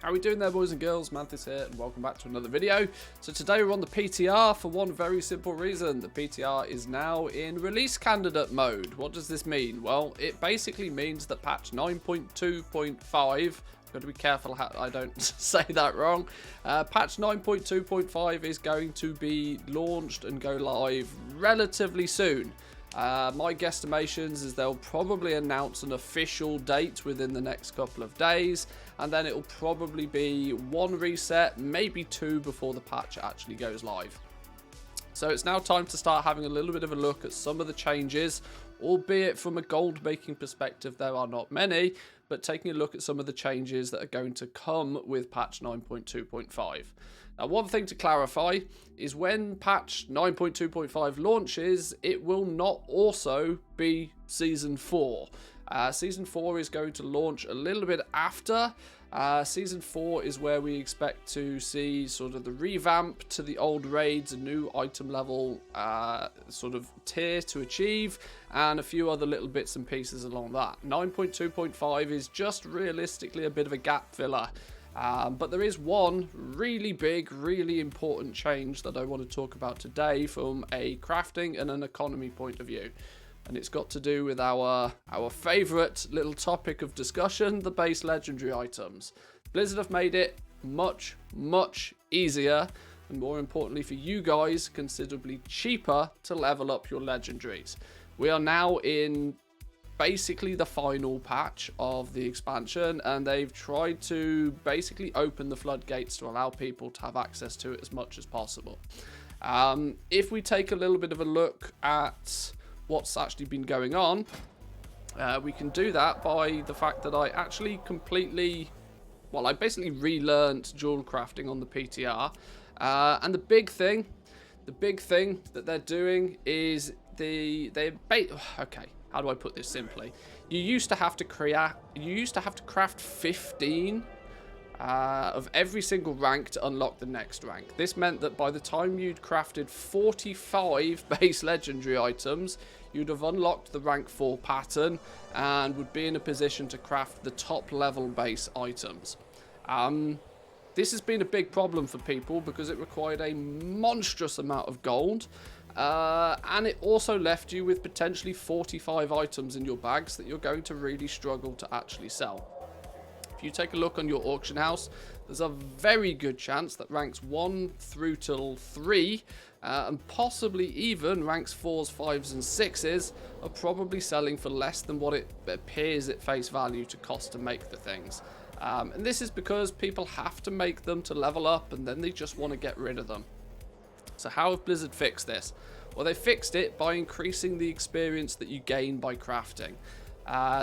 How are we doing there, boys and girls? Manthieus here, and welcome back to another video. So today we're on the PTR for one very simple reason. The PTR is now in release candidate mode. What does this mean? Well, it basically means that patch 9.2.5, I've got to be careful how I don't say that wrong. Patch 9.2.5 is going to be launched and go live relatively soon. My guesstimations is they'll probably announce an official date within the next couple of days, and then it'll probably be one reset, maybe two, before the patch actually goes live. So it's now time to start having a little bit of a look at some of the changes, albeit from a gold making perspective there are not many, but taking a look at some of the changes that are going to come with patch 9.2.5. Now, one thing to clarify is when patch 9.2.5 launches, it will not also be Season 4. Season 4 is going to launch a little bit after. Season 4 is where we expect to see sort of the revamp to the old raids, a new item level sort of tier to achieve, and a few other little bits and pieces along that. 9.2.5 is just realistically a bit of a gap filler. But there is one really big, really important change that I want to talk about today from a crafting and an economy point of view. And it's got to do with our favourite little topic of discussion, the base legendary items. Blizzard have made it much, much easier, and more importantly for you guys, considerably cheaper to level up your legendaries. We are now in basically the final patch of the expansion, and they've tried to basically open the floodgates to allow people to have access to it as much as possible. If we take a little bit of a look at what's actually been going on, we can do that by the fact that I actually I basically relearned jewel crafting on the PTR, and the big thing that they're doing is okay, how do I put this simply? You used to have to craft 15 of every single rank to unlock the next rank. This meant that by the time you'd crafted 45 base legendary items, you'd have unlocked the rank 4 pattern and would be in a position to craft the top level base items. This has been a big problem for people because it required a monstrous amount of gold. And it also left you with potentially 45 items in your bags that you're going to really struggle to actually sell. If you take a look on your auction house, there's a very good chance that ranks 1 through till 3, and possibly even ranks 4s, 5s and 6s are probably selling for less than what it appears at face value to cost to make the things. And this is because people have to make them to level up, and then they just want to get rid of them. So how have Blizzard fixed this? Well, they fixed it by increasing the experience that you gain by crafting.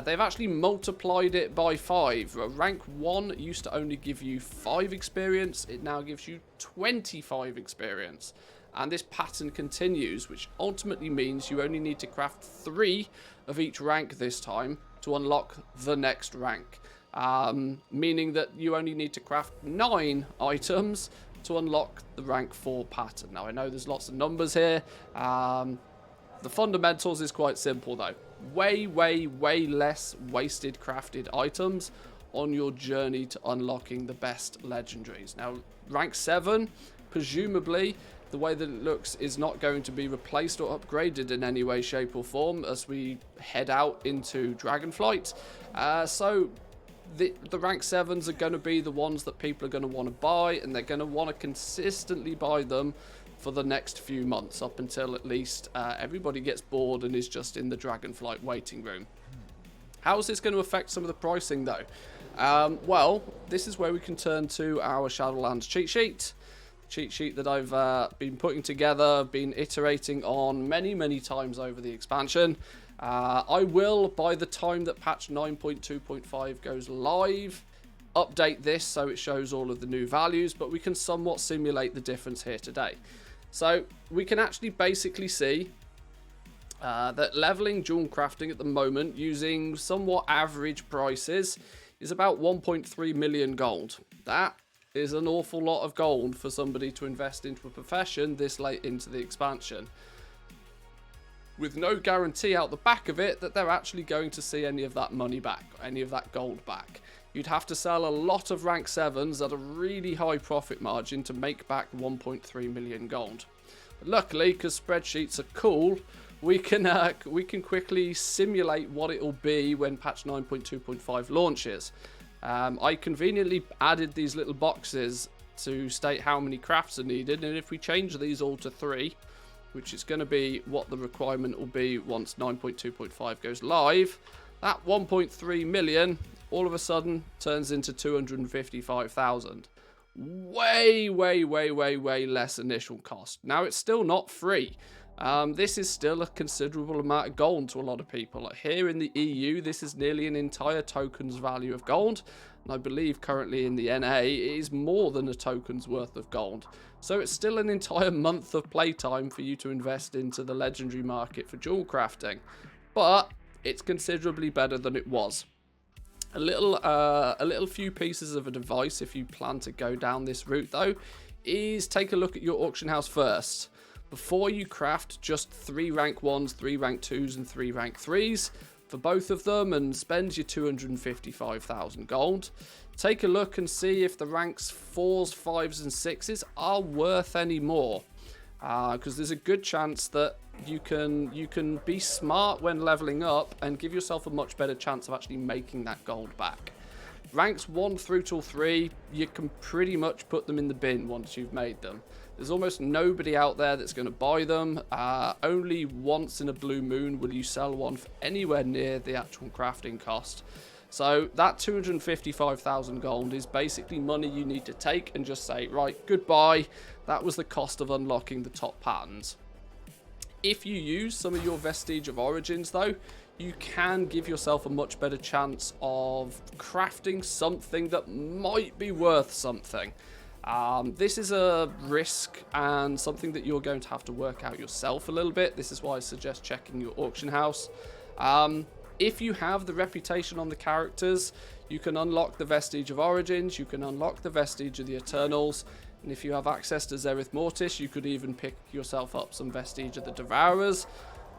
They've actually multiplied it by 5. Rank 1 used to only give you 5 experience. It now gives you 25 experience. And this pattern continues, which ultimately means you only need to craft 3 of each rank this time to unlock the next rank. Meaning that you only need to craft 9 items to unlock the rank 4 pattern. Now, I know there's lots of numbers here. The fundamentals is quite simple though. Way less wasted crafted items on your journey to unlocking the best legendaries. Now, rank 7, presumably, the way that it looks is not going to be replaced or upgraded in any way, shape or form as we head out into Dragonflight. So the rank 7s are going to be the ones that people are going to want to buy, and they're going to want to consistently buy them for the next few months, up until at least everybody gets bored and is just in the Dragonflight waiting room. How is this going to affect some of the pricing though? Well, this is where we can turn to our Shadowlands cheat sheet that I've been putting together, been iterating on many times over the expansion. I will, by the time that patch 9.2.5 goes live, update this so it shows all of the new values, but we can somewhat simulate the difference here today. So we can actually basically see that leveling jewel crafting at the moment using somewhat average prices is about 1.3 million gold. That is an awful lot of gold for somebody to invest into a profession this late into the expansion, with no guarantee out the back of it that they're actually going to see any of that money back, any of that gold back. you'd have to sell a lot of rank 7s at a really high profit margin to make back 1.3 million gold. But luckily, because spreadsheets are cool, we can quickly simulate what it will be when patch 9.2.5 launches. I conveniently added these little boxes to state how many crafts are needed, and if we change these all to 3, which is going to be what the requirement will be once 9.2.5 goes live, that 1.3 million all of a sudden turns into 255,000. Way less initial cost. Now, it's still not free. This is still a considerable amount of gold to a lot of people. Like here in the EU, this is nearly an entire token's value of gold. And I believe currently in the NA, it is more than a token's worth of gold. So it's still an entire month of playtime for you to invest into the legendary market for jewel crafting. But it's considerably better than it was. A little few pieces of advice if you plan to go down this route though, is take a look at your auction house first. Before you craft just 3 rank 1s, 3 rank 2s and 3 rank 3s for both of them and spend your 255,000 gold, take a look and see if the ranks 4s, 5s and 6s are worth any more. Because there's a good chance that you can be smart when leveling up and give yourself a much better chance of actually making that gold back. Ranks 1 through till 3, you can pretty much put them in the bin once you've made them. There's almost nobody out there that's going to buy them. Only once in a blue moon will you sell one for anywhere near the actual crafting cost. So that 255,000 gold is basically money you need to take and just say, right, goodbye. That was the cost of unlocking the top patterns. If you use some of your vestige of origins though, you can give yourself a much better chance of crafting something that might be worth something. This is a risk and something that you're going to have to work out yourself a little bit. This is why I suggest checking your auction house. If you have the reputation on the characters, you can unlock the vestige of origins, you can unlock the vestige of the Eternals, and if you have access to Zereth Mortis, you could even pick yourself up some vestige of the Devourers,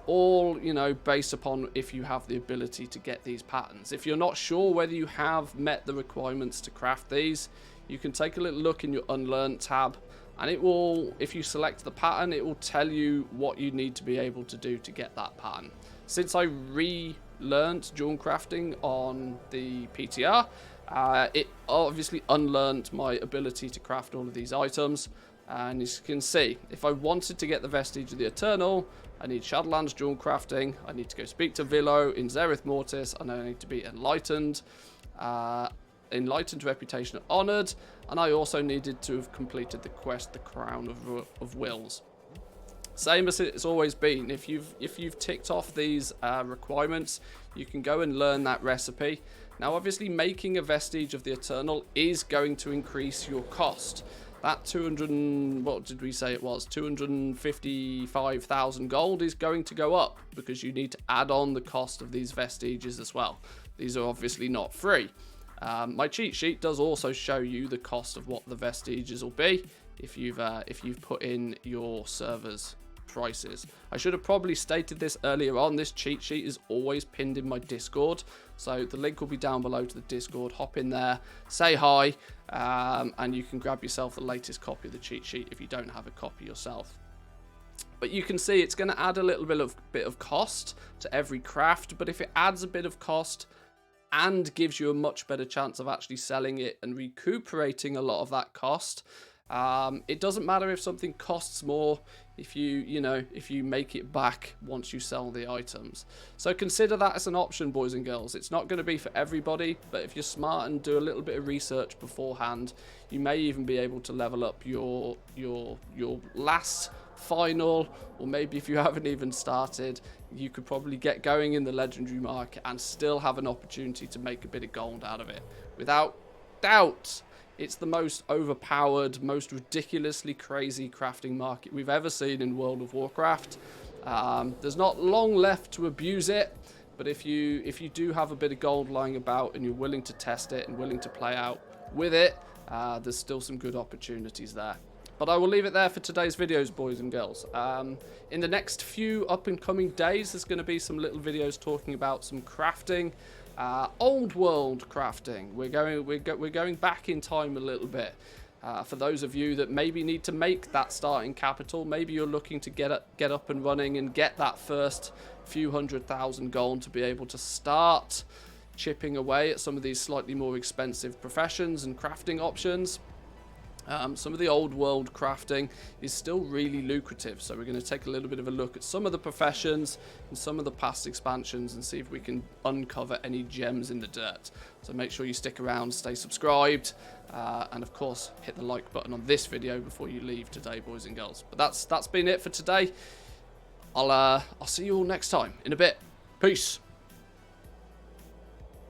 all, you know, based upon if you have the ability to get these patterns. If you're not sure whether you have met the requirements to craft these, you can take a little look in your Unlearned tab, and it will, if you select the pattern, it will tell you what you need to be able to do to get that pattern. Since I relearned jewel crafting on the PTR, it obviously unlearned my ability to craft all of these items. And as you can see, if I wanted to get the vestige of the Eternal, I need Shadowlands jewel crafting, I need to go speak to Vilo in Zereth Mortis, and I need to be enlightened. Enlightened, reputation, and honoured, and I also needed to have completed the quest, the Crown of Wills. Same as it's always been. If you've ticked off these requirements, you can go and learn that recipe. Now, obviously, making a vestige of the Eternal is going to increase your cost. That 255,000 gold is going to go up because you need to add on the cost of these vestiges as well. These are obviously not free. My cheat sheet does also show you the cost of what the vestiges will be if you've put in your server's prices. I should have probably stated this earlier on. This cheat sheet is always pinned in my Discord, so the link will be down below to the Discord. Hop in there, say hi, and you can grab yourself the latest copy of the cheat sheet if you don't have a copy yourself. But you can see it's going to add a little bit of cost to every craft, but if it adds a bit of cost and gives you a much better chance of actually selling it and recuperating a lot of that cost, it doesn't matter if something costs more if you make it back once you sell the items. So consider that as an option, boys and girls. It's not going to be for everybody, but if you're smart and do a little bit of research beforehand, you may even be able to level up your last final, or maybe if you haven't even started, you could probably get going in the legendary market and still have an opportunity to make a bit of gold out of it. Without doubt, it's the most overpowered, most ridiculously crazy crafting market we've ever seen in World of Warcraft. There's not long left to abuse it, but if you do have a bit of gold lying about and you're willing to test it and willing to play out with it, there's still some good opportunities there. But I will leave it there for today's videos, boys and girls. In the next few up and coming days, there's going to be some little videos talking about some crafting, Old world crafting. We're going back in time a little bit. For those of you that maybe need to make that starting capital, maybe you're looking to get up and running and get that first few 100,000 gold to be able to start chipping away at some of these slightly more expensive professions and crafting options. Some of the old world crafting is still really lucrative, so we're going to take a little bit of a look at some of the professions and some of the past expansions and see if we can uncover any gems in the dirt. So make sure you stick around, stay subscribed, and of course hit the like button on this video before you leave today, boys and girls. But that's been it for today. I'll see you all next time in a bit. Peace.